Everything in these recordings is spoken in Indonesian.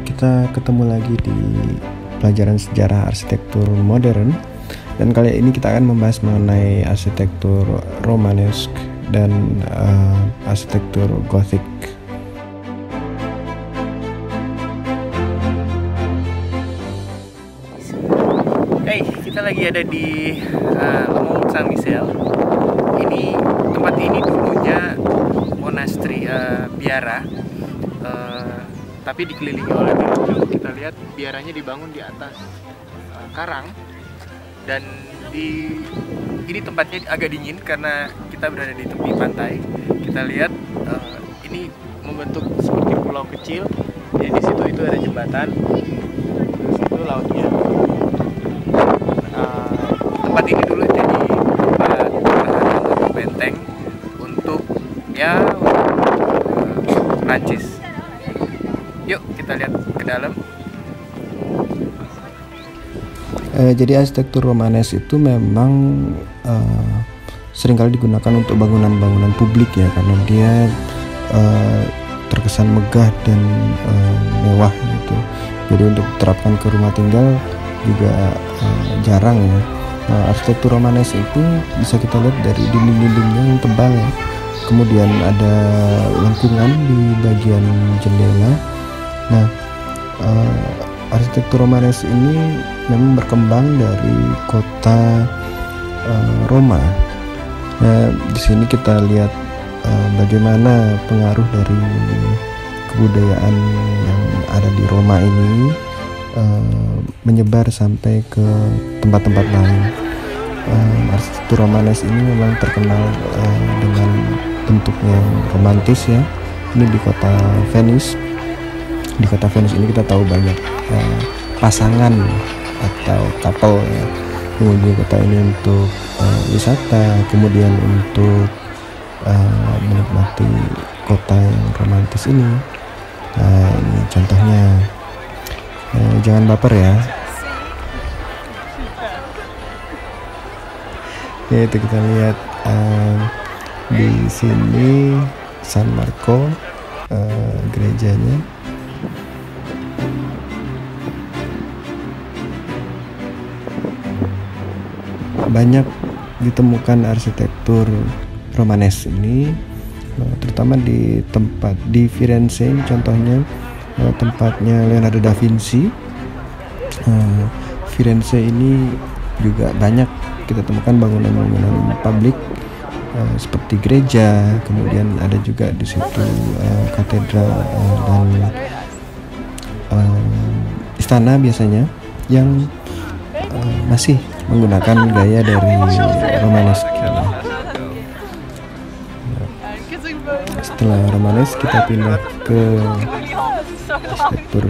kita ketemu lagi di pelajaran sejarah arsitektur modern, dan kali ini kita akan membahas mengenai arsitektur Romanesque dan arsitektur Gothic. Hey, kita lagi ada di Le Mont Saint-Michel. Tempat ini dulunya monasteri biara, tapi dikelilingi oleh batu. Kita lihat biaranya dibangun di atas karang, dan ini tempatnya agak dingin karena kita berada di tepi pantai. Kita lihat ini membentuk seperti pulau kecil. Jadi di situ itu ada jembatan, terus itu lautnya. Tempat ini dulu jadi pertahanan atau benteng untuk Prancis. Yuk kita lihat ke dalam. Jadi arsitektur Romanes itu memang seringkali digunakan untuk bangunan-bangunan publik ya, karena dia terkesan megah dan mewah gitu. Jadi untuk diterapkan ke rumah tinggal juga jarang ya. Arsitektur Romanes itu bisa kita lihat dari dinding-dindingnya yang tebal ya. Kemudian ada lengkungan di bagian jendela. Nah, arsitektur Romanes ini memang berkembang dari kota Roma. Nah, di sini kita lihat bagaimana pengaruh dari kebudayaan yang ada di Roma ini menyebar sampai ke tempat-tempat lain. Arsitektur Romanes ini memang terkenal dengan bentuknya yang romantis ya. Ini di kota Venice. Di kota Venice ini kita tahu banyak pasangan atau couple ya, mengunjungi kota ini untuk wisata, kemudian untuk menikmati kota yang romantis ini. Nah, ini contohnya. Jangan baper ya. Ya, itu kita lihat di sini San Marco, gerejanya. Banyak ditemukan arsitektur Romanes ini, terutama di Firenze contohnya, tempatnya Leonardo da Vinci. Firenze ini juga banyak kita temukan bangunan-bangunan publik seperti gereja, kemudian ada juga di situ katedral dan istana biasanya yang masih menggunakan gaya dari Romanesque. Setelah Romanesque kita pindah ke arsitektur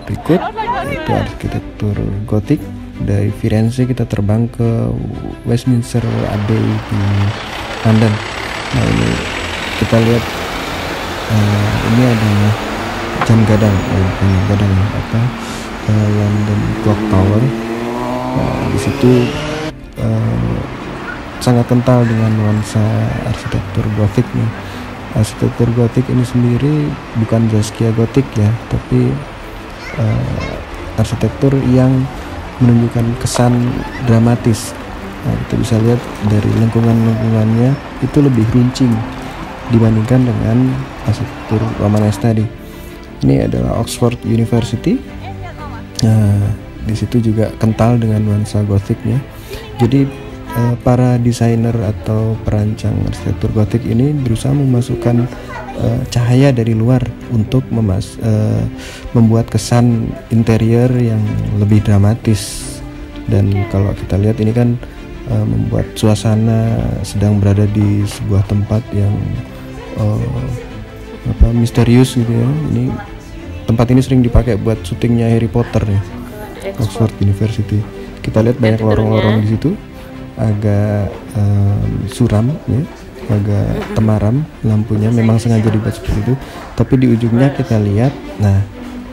berikut, yaitu arsitektur Gothic. Dari Firenze kita terbang ke Westminster Abbey di London. Nah, ini kita lihat ini ada jam gadang, London Clock Tower. Di situ sangat kental dengan nuansa arsitektur Gothic nih. Arsitektur Gothic ini sendiri bukan Saskia Gothic ya, tapi arsitektur yang menunjukkan kesan dramatis. Nah, kita bisa lihat dari lengkungannya itu lebih runcing dibandingkan dengan arsitektur Romanes tadi. Ini adalah Oxford University. Nah, di situ juga kental dengan nuansa Gothicnya. Jadi para desainer atau perancang arsitektur Gothic ini berusaha memasukkan cahaya dari luar untuk membuat kesan interior yang lebih dramatis. Dan kalau kita lihat ini kan membuat suasana sedang berada di sebuah tempat yang misterius gitu ya. Ini tempat ini sering dipakai buat syutingnya Harry Potter ya, Oxford University. Kita lihat banyak lorong-lorong di situ, agak suram ya, agak temaram lampunya, memang sengaja dibuat seperti itu. Tapi di ujungnya kita lihat, nah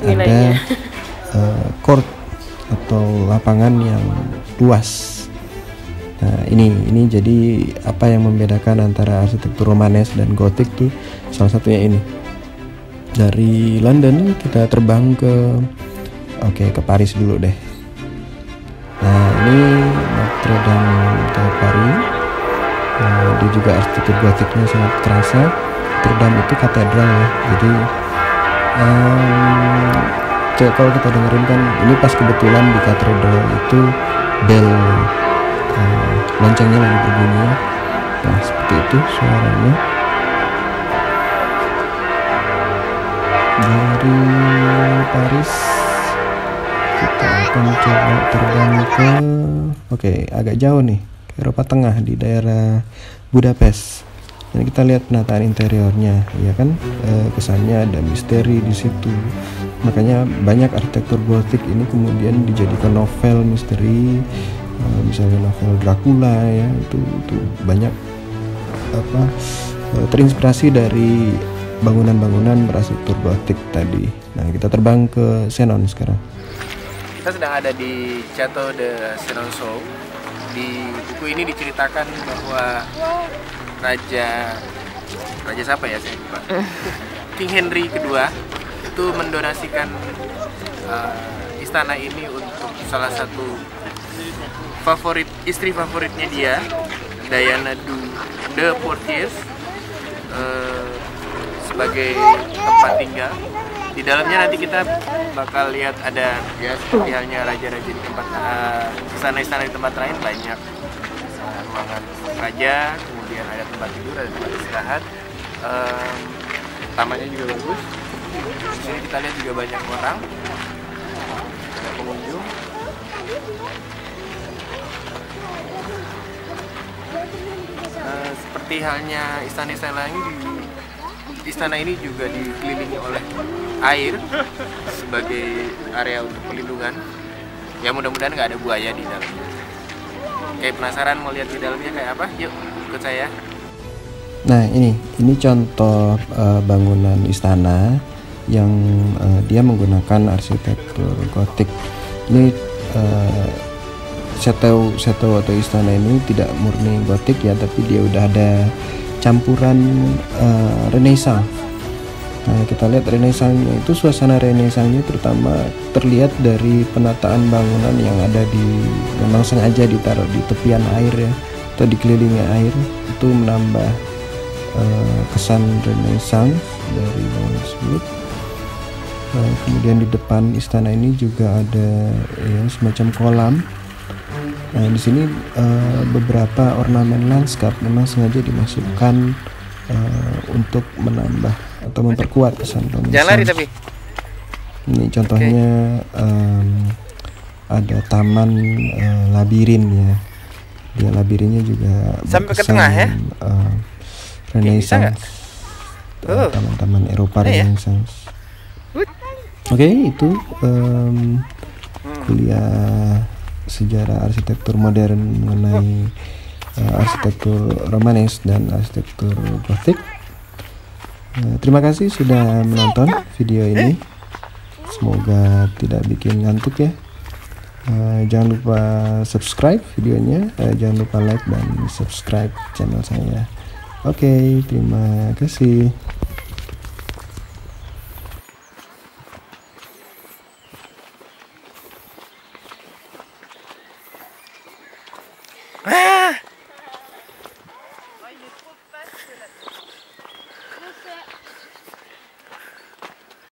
ada court atau lapangan yang luas. Nah, ini jadi apa yang membedakan antara arsitektur Romanes dan Gothic tuh salah satunya ini. Dari London kita terbang ke Paris dulu deh. Nah, ini Notre Dame de Paris. Dia juga arsitektur gotiknya sangat terasa. Notre Dame itu katedral ya, jadi kalau kita dengerin kan ini pas kebetulan di katedral itu bel loncengnya lagi berbunyi. Nah, seperti itu suaranya. Dari Paris kita akan coba terbang ke agak jauh nih, ke Eropa Tengah di daerah Budapest. Dan kita lihat penataan interiornya, ya kan, kesannya ada misteri di situ. Makanya banyak arsitektur gotik ini kemudian dijadikan novel misteri, misalnya novel Dracula ya, itu banyak terinspirasi dari bangunan-bangunan berarsitektur gotik tadi. Nah, kita terbang ke Shannon sekarang. Kita sedang ada di Château de Chenonceau. Di buku ini diceritakan bahwa Raja siapa ya, saya lupa. King Henry kedua itu mendonasikan istana ini untuk salah satu istri favoritnya dia, Diana de Poitiers, sebagai tempat tinggal. Di dalamnya nanti kita bakal lihat ada ya seperti halnya raja-raja di tempat istana-istana di tempat lain, banyak ruangan raja, kemudian ada tempat tidur, ada tempat istirahat. Tamannya juga bagus. Di sini kita lihat juga banyak orang, ada pengunjung. Seperti halnya istana-istana lain, istana ini juga dikelilingi oleh air sebagai area untuk pelindungan. Ya mudah-mudahan nggak ada buaya di dalamnya. Kayak penasaran mau lihat di dalamnya kayak apa? Yuk ikut saya. Nah, ini contoh bangunan istana yang dia menggunakan arsitektur gotik. Ini chateau atau istana ini tidak murni gotik ya, tapi dia udah ada campuran Renaissance. Nah, kita lihat Renaissance-nya itu, suasana Renaissance-nya terutama terlihat dari penataan bangunan yang ada memang sengaja ditaruh di tepian air ya, atau dikelilingi air, itu menambah kesan Renaissance dari bangunan tersebut. Kemudian di depan istana ini juga ada ya, semacam kolam. Nah, di sini beberapa ornamen lanskap memang sengaja dimasukkan untuk menambah atau memperkuat kesan Renaissance. Jangan lari tapi. Ini contohnya ada taman labirin ya. Dia labirinnya juga sampai ke tengah ya. Renaissance. Taman-taman Eropa Renaissance. Oke, itu kuliah sejarah arsitektur modern mengenai arsitektur Romanes dan arsitektur Gotik. Terima kasih sudah menonton video ini. Semoga tidak bikin ngantuk ya. Jangan lupa subscribe videonya, jangan lupa like dan subscribe channel saya. Oke, terima kasih.